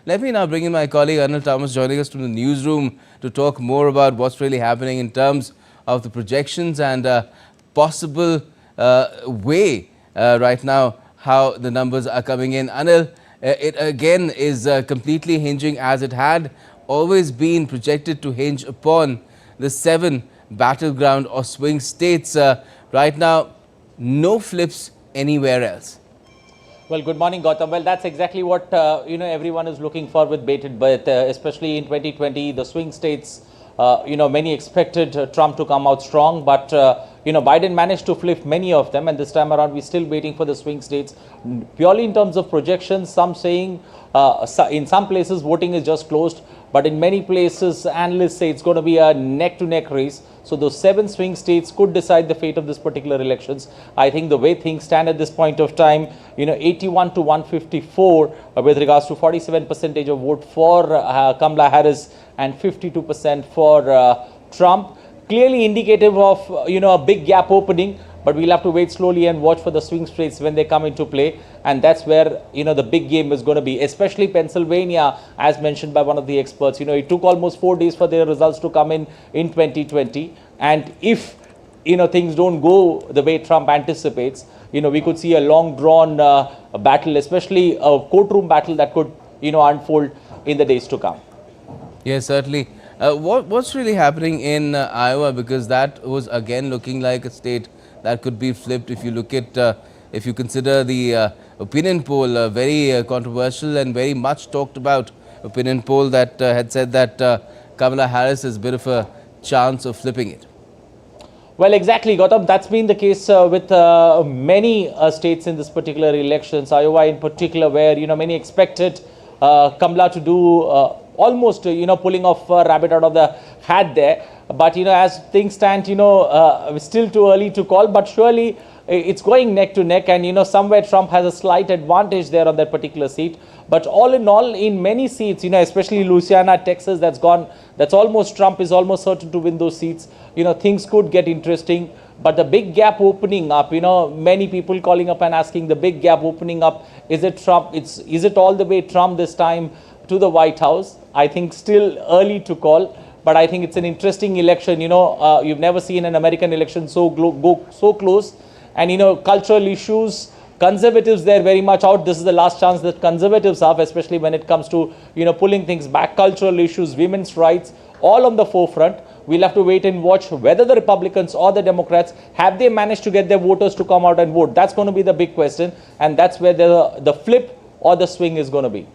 Let me now bring in my colleague Anil Thomas joining us from the newsroom to talk more about what's really happening in terms of the projections and possible way right now how the numbers are coming in. Anil, it again is completely hinging, as it had always been projected to hinge upon the 7 battleground or swing states. Right now, no flips anywhere else. Well, good morning, Gautam. Well, that's exactly what everyone is looking for with bated breath, especially in 2020, the swing states. Many expected Trump to come out strong, but Biden managed to flip many of them, and this time around we're still waiting for the swing states. Purely in terms of projections, some saying in some places voting is just closed, but in many places analysts say it's going to be a neck-to-neck race. So those 7 swing states could decide the fate of this particular elections. I think the way things stand at this point of time, 81 to 154 with regards to 47% of vote for Kamala Harris and 52% for Trump. Clearly indicative of, a big gap opening, but we'll have to wait slowly and watch for the swing states when they come into play. And that's where, the big game is going to be, especially Pennsylvania, as mentioned by one of the experts. It took almost 4 days for their results to come in 2020. And if, things don't go the way Trump anticipates, we could see a long drawn battle, especially a courtroom battle that could, unfold in the days to come. Yes, certainly. What's really happening in Iowa? Because that was again looking like a state that could be flipped. If you look at, if you consider the opinion poll, very controversial and very much talked about opinion poll that had said that Kamala Harris has a bit of a chance of flipping it. Well, exactly, Gautam. That's been the case with many states in this particular elections, Iowa in particular, where, many expected Kamala to do almost, pulling off a rabbit out of the hat there. But, as things stand, still too early to call. But surely it's going neck to neck. And, somewhere Trump has a slight advantage there on that particular seat. But all in all, in many seats, especially Louisiana, Texas, that's almost Trump is almost certain to win those seats. Things could get interesting. But the big gap opening up, many people calling up and asking the big gap opening up, is it Trump? Is it all the way Trump this time to the White House? I think still early to call, but I think it's an interesting election. You've never seen an American election go so close. And, cultural issues, conservatives, they're very much out. This is the last chance that conservatives have, especially when it comes to, pulling things back. Cultural issues, women's rights, all on the forefront. We'll have to wait and watch whether the Republicans or the Democrats, have they managed to get their voters to come out and vote? That's going to be the big question. And that's where the flip or the swing is going to be.